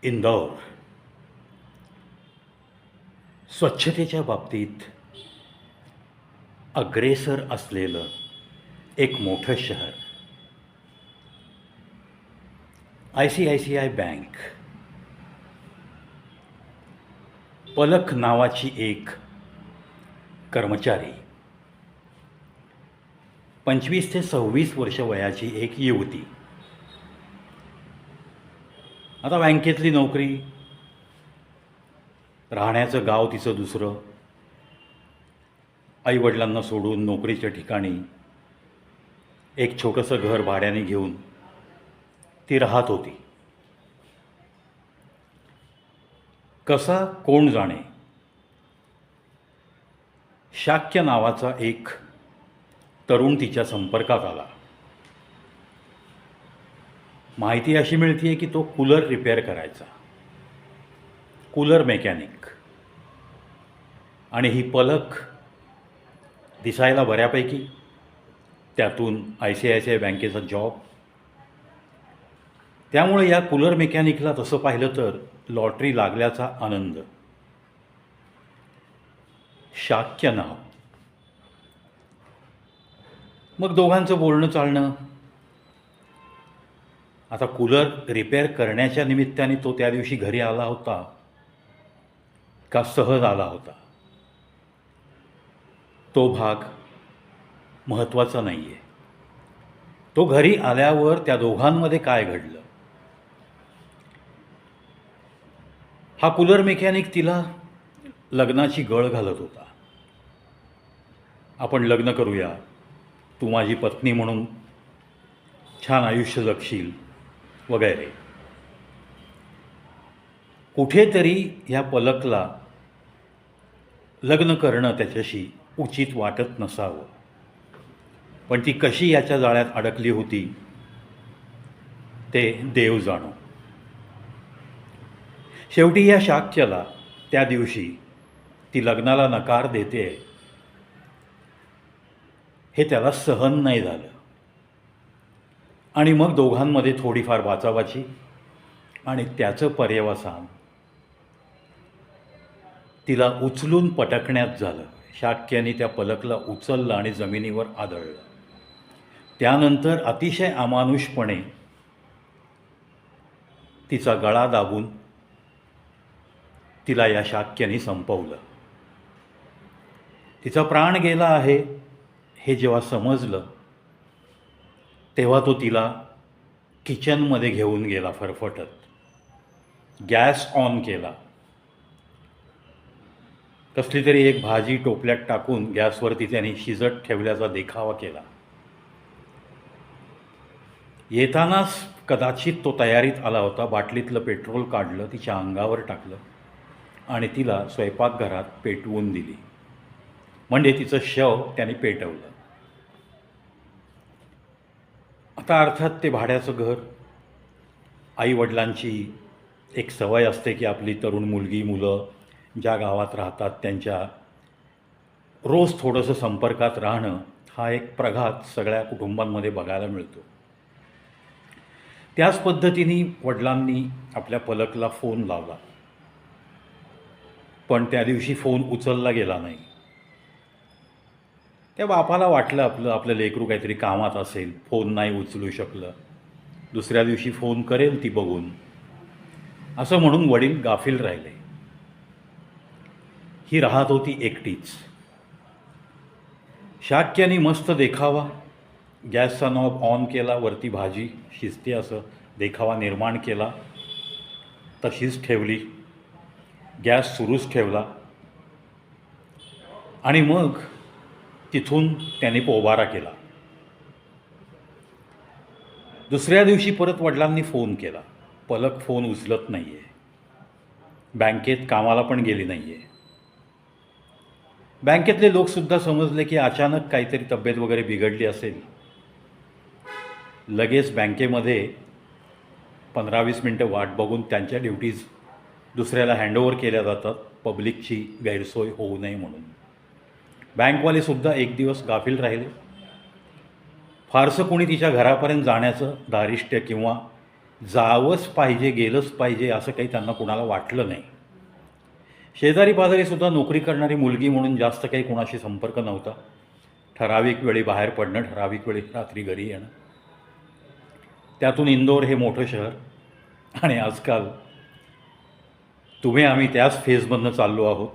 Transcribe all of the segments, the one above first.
इंदौर स्वच्छतेच्या बाबतीत अग्रेसर असलेलं एक मोठं शहर. ICICI बँक, पलक नावाची एक कर्मचारी, 25 ते 26 वर्ष वयाची एक युवती. आता बँकेतली नोकरी, राहण्याचं गाव तिचं दुसरं, आईवडिलांना सोडून नोकरीच्या ठिकाणी एक छोटंसं घर भाड्याने घेऊन ती राहत होती. कसा कोण जाणे, शाक्य नावाचा एक तरुण तिच्या संपर्कात आला. माहिती अशी मिळतीये की तो कूलर रिपेअर करायचा, कूलर मेकॅनिक. आणि ही पलक दिसायला बऱ्यापैकी, त्यातून ICICI बँकेचा जॉब. त्यामुळे या कूलर मेकॅनिकला तसं पाहिलं तर लॉटरी लागल्याचा आनंद. शाक्य नाव. मग दोघांचं बोलणं चालणं. आता कूलर रिपेअर करण्याच्या निमित्ताने तो त्या दिवशी घरी आला होता का सहज आला होता, तो भाग महत्त्वाचा नाही आहे. तो घरी आल्यावर त्या दोघांमध्ये काय घडलं. हा कूलर मेकॅनिक तिला लग्नाची गळ घालत होता. आपण लग्न करूया, तू माझी पत्नी म्हणून छान आयुष्य जगशील वगैरे. कुठेतरी या पलकला लग्न करणं त्याच्याशी उचित वाटत नसावं, पण ती कशी याच्या जाळ्यात अडकली होती ते देव जाणो. शेवटी या शाक्यला त्या दिवशी ती लग्नाला नकार देते हे त्याला सहन नाही झालं. आणि मग दोघांमध्ये थोडीफार वाचावाची आणि त्याचं पर्यवसान तिला उचलून पटकण्यात झालं. शाक्याने त्या पलकला उचललं आणि जमिनीवर आदळलं. त्यानंतर अतिशय अमानुषपणे तिचा गळा दाबून तिला या शाक्याने संपवलं. तिचा प्राण गेला आहे हे जेव्हा समजलं तेव्हा तो तिला किचनमध्ये घेऊन गेला फरफटत. गॅस ऑन केला. कसली तरी एक भाजी टोपल्यात टाकून गॅसवरती त्याने शिजत ठेवल्याचा देखावा केला. येतानाच कदाचित तो तयारीत आला होता. बाटलीतलं पेट्रोल काढलं, तिच्या अंगावर टाकलं आणि तिला स्वयंपाकघरात पेटवून दिली. म्हणजे तिचं शव त्याने पेटवलं. आता अर्थात ते भाड्याचं घर. आईवडिलांची एक सवय असते की आपली तरुण मुलगी मुलं ज्या गावात राहतात त्यांच्या रोज थोडंसं संपर्कात राहणं हा एक प्रघात सगळ्या कुटुंबांमध्ये बघायला मिळतो. त्याच पद्धतीने वडिलांनी आपल्या पलकला फोन लावला, पण त्या दिवशी फोन उचलला गेला नाही. त्या बापाला वाटलं आपलं लेकरू काहीतरी कामात असेल, फोन नाही उचलू शकलं, दुसऱ्या दिवशी फोन करेल ती बघून, असं म्हणून वडील गाफील राहिले. ही राहत होती एकटीच. शाक्याने मस्त देखावा, गॅसचा नॉब ऑन केला, वरती भाजी शिजते असं देखावा निर्माण केला, तशीच ठेवली. गॅस सुरूच ठेवला आणि मग तिथून त्याने पोबारा केला. दुसऱ्या दिवशी परत वडिलांनी फोन केला. पलक फोन उचलत नाही आहे. बँकेत कामाला पण गेली नाही आहे. बँकेतले लोकसुद्धा समजले की अचानक काहीतरी तब्येत वगैरे बिघडली असेल. लगेच बँकेमध्ये 15-20 मिनटं वाट बघून त्यांच्या ड्युटीज दुसऱ्याला हँडओव्हर केल्या जातात, पब्लिकची गैरसोय होऊ नये म्हणून. बँकवालेसुद्धा एक दिवस गाफील राहिले. फारसं कोणी तिच्या घरापर्यंत जाण्याचं धारिष्ट्य किंवा जावंच पाहिजे, गेलंच पाहिजे असं काही त्यांना कुणाला वाटलं नाही. शेजारी पाजारीसुद्धा नोकरी करणारी मुलगी म्हणून जास्त काही कुणाशी संपर्क नव्हता. ठराविक वेळी बाहेर पडणं, ठराविक वेळी रात्री घरी येणं. त्यातून इंदोर हे मोठं शहर, आणि आजकाल तुम्ही आम्ही त्याच फेजमधनं चाललो आहोत.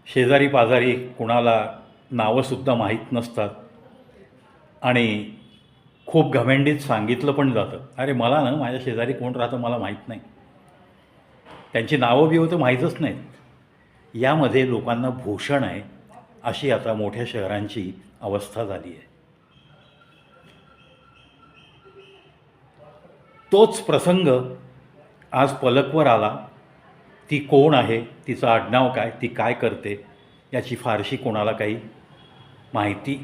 शेजारी पाजारी कुणाला नावंसुद्धा माहीत नसतात आणि खूप घमेंडीत सांगितलं पण जातं, अरे मला ना माझ्या शेजारी कोण राहतं मला माहीत नाही. त्यांची नावं बिवं तर माहीतच नाहीत. यामध्ये लोकांना भूषण आहे अशी आता मोठ्या शहरांची अवस्था झाली आहे. तोच प्रसंग आज पलकवर आला. ती कोण आहे, तिचं आडनाव काय, ती काय करते, याची फारशी कोणाला काही माहिती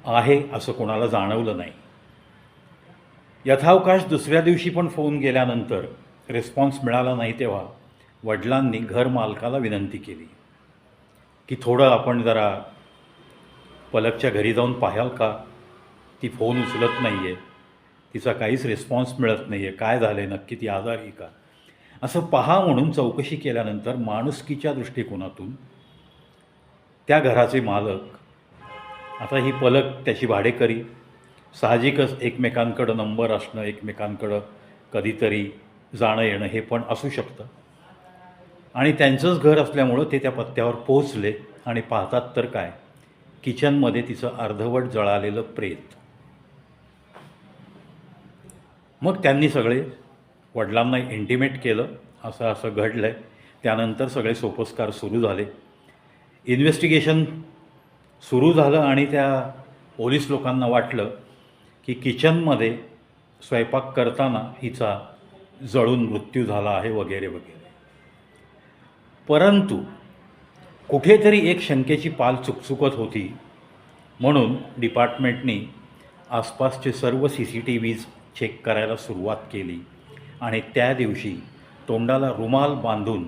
आहे असं कोणाला जाणवलं नाही. यथावकाश दुसऱ्या दिवशी पण फोन गेल्यानंतर रिस्पॉन्स मिळाला नाही तेव्हा वडिलांनी घरमालकाला विनंती केली की थोडं आपण जरा पलकच्या घरी जाऊन पाहाल का, ती फोन उचलत नाही आहे, तिचा काहीच रिस्पॉन्स मिळत नाही आहे, काय झालं आहे नक्की, ती आजारी का, असं पहा म्हणून चौकशी केल्यानंतर माणुसकीच्या दृष्टिकोनातून त्या घराचे मालक, आता ही पलक त्याची भाडेकरी, साहजिकच एकमेकांकडं नंबर असणं, एकमेकांकडं कधीतरी जाणं येणं हे पण असू शकतं, आणि त्यांचंच घर असल्यामुळं ते त्या पत्त्यावर पोहोचले आणि पाहतात तर काय, किचनमध्ये तिचं अर्धवट जळालेलं प्रेत. मग त्यांनी सगळे वडिलांना इंटिमेट केलं, असं असं घडलं आहे. त्यानंतर सगळे सोपस्कार सुरू झाले, इन्व्हेस्टिगेशन सुरू झालं आणि त्या पोलीस लोकांना वाटलं की किचनमध्ये स्वयंपाक करताना हिचा जळून मृत्यू झाला आहे वगैरे वगैरे. परंतु कुठेतरी एक शंकेची पाल चुकचुकत होती, म्हणून डिपार्टमेंटनी आसपासचे सर्व CCTVs चेक करायला सुरुवात केली आणि त्या दिवशी तोंडाला रुमाल बांधून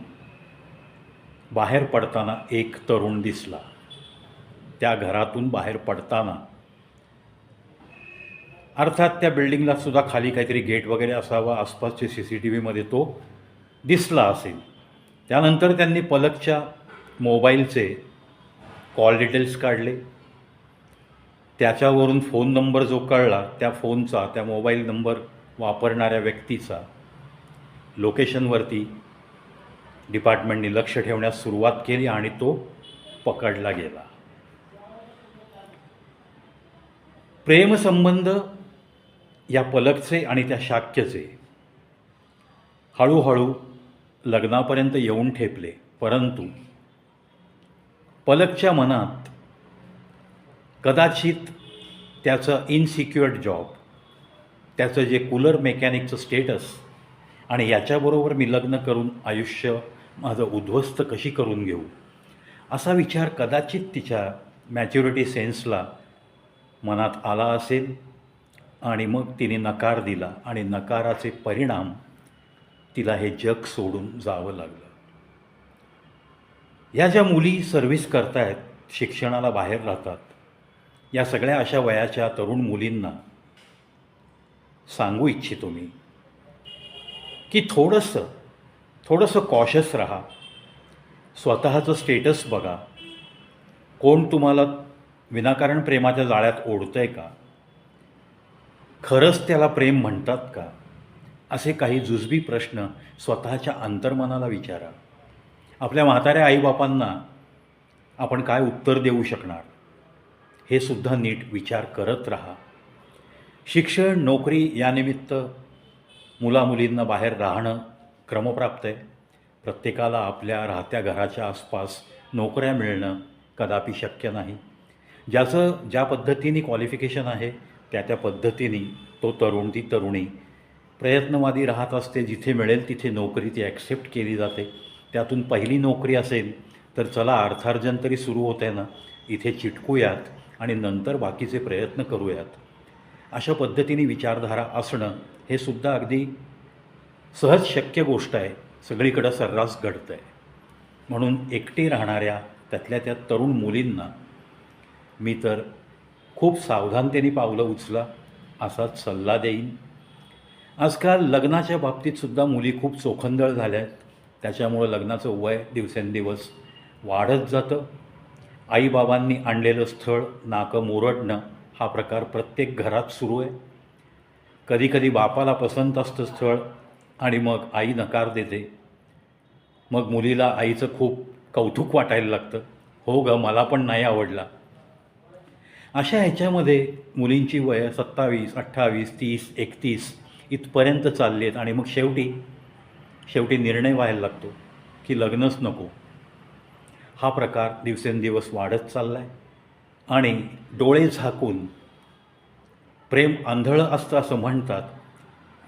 बाहेर पडताना एक तरुण दिसला. त्या घरातून बाहेर पडताना, अर्थात त्या बिल्डिंगला सुद्धा खाली काहीतरी गेट वगैरे असावा, आसपासचे CCTVमध्ये तो दिसला असेल. त्यानंतर त्यांनी पलकच्या मोबाईलचे कॉल डिटेल्स काढले, त्याच्यावरून फोन नंबर जो कळला त्या फोनचा, त्या मोबाईल नंबर वापरणाऱ्या व्यक्तीचा लोकेशनवरती डिपार्टमेंटनी लक्ष ठेवण्यास सुरुवात केली आणि तो पकडला गेला. प्रेमसंबंध या पलकचे आणि त्या शाक्यचे हळूहळू लग्नापर्यंत येऊन ठेपले, परंतु पलकच्या मनात कदाचित त्याचं इनसिक्युअर्ड जॉब, त्याचं जे कूलर मेकॅनिकचं स्टेटस आणि याच्याबरोबर मी लग्न करून आयुष्य माझं उद्ध्वस्त कशी करून घेऊ, असा विचार कदाचित तिच्या मॅच्युरिटी सेन्सला मनात आला असेल आणि मग तिने नकार दिला आणि नकाराचे परिणाम तिला हे जग सोडून जावं लागलं. ह्या ज्या मुली सर्व्हिस करतायत, शिक्षणाला बाहेर राहतात, या सगळ्या अशा वयाच्या तरुण मुलींना सांगू इच्छितो मी की थोडंसं कॉशस राहा, स्वतःचं स्टेटस बघा, कोण तुम्हाला विनाकारण प्रेमाच्या जाळ्यात ओढतं आहे का, खरंच त्याला प्रेम म्हणतात का, असे काही जुजबी प्रश्न स्वतःच्या अंतर्मनाला विचारा. आपल्या म्हाताऱ्या आईबापांना आपण काय उत्तर देऊ शकणार हे सुद्धा नीट विचार करत राहा. शिक्षण, नोकरी यानिमित्त मुलामुलींना बाहेर राहणं क्रमप्राप्त आहे. प्रत्येकाला आपल्या राहत्या घराच्या आसपास नोकऱ्या मिळणं कदापि शक्य नाही. ज्याचं ज्या पद्धतीने क्वालिफिकेशन आहे त्या पद्धतीने तो तरुण, ती तरुणी प्रयत्नवादी राहत असते. जिथे मिळेल तिथे नोकरी ती ॲक्सेप्ट केली जाते. त्यातून पहिली नोकरी असेल तर चला अर्थार्जन तरी सुरू होत आहे ना, इथे चिटकूयात आणि नंतर बाकीचे प्रयत्न करूयात, अशा पद्धतीने विचारधारा असणं हे सुद्धा अगदी सहज शक्य गोष्ट आहे, सगळीकडं सर्रास घडतं आहे. म्हणून एकटी राहणाऱ्या त्यातल्या त्या तरुण मुलींना मी तर खूप सावधानतेने पावलं उचला असाच सल्ला देईन. आजकाल लग्नाच्या बाबतीतसुद्धा मुली खूप चोखंदळ झाल्या आहेत. त्याच्यामुळं लग्नाचं वय दिवसेंदिवस वाढत जातं. आईबाबांनी आणलेलं स्थळ नाकं मुरडणं हा प्रकार प्रत्येक घरात सुरू आहे. कधीकधी बापाला पसंत असतं स्थळ आणि मग आई नकार देते. मग मुलीला आईचं खूप कौतुक वाटायला लागतं. हो गं, मला पण नाही आवडला. अशा ह्याच्यामध्ये मुलींची वयं 27, 28, 30, 31 इथपर्यंत चालली आहेत आणि मग शेवटी निर्णय व्हायला लागतो की लग्नच नको. हा प्रकार दिवसेंदिवस वाढत चालला आहे आणि डोळे झाकून प्रेम आंधळं असतं असं म्हणतात.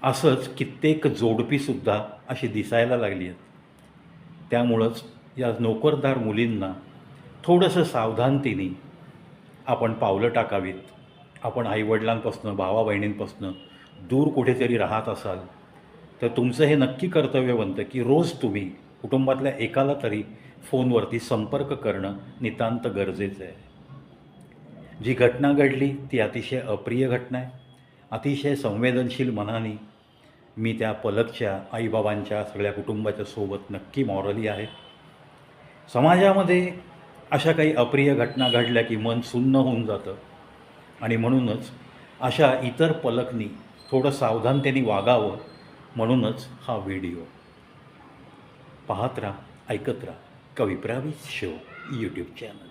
असंच कित्येक जोडपीसुद्धा अशी दिसायला लागली आहेत. त्यामुळंच या नोकरदार मुलींना थोडंसं सावधानतेने आपण पावलं टाकावीत. आपण आईवडिलांपासून भावा बहिणींपासून दूर कुठेतरी राहत असाल तर तुमचं हे नक्की कर्तव्य बनतं की रोज तुम्ही कुटुंबातल्या एकाला तरी फोनवरती संपर्क करणं नितांत गरजेचं आहे. जी घटना घडली ती अतिशय अप्रिय घटना आहे. अतिशय संवेदनशील मनाने मी त्या पलकच्या आईबाबांच्या सगळ्या कुटुंबाच्या सोबत नक्की मॉरली आहे. समाजामध्ये अशा काही अप्रिय घटना घडल्या की मन सुन्न होऊन जातं आणि म्हणूनच अशा इतर पलकनी थोडं सावधानतेने वागावं म्हणूनच हा व्हिडिओ. पाहत राहा, ऐकत राहा कविप्रावित शो यूट्यूब चॅनल.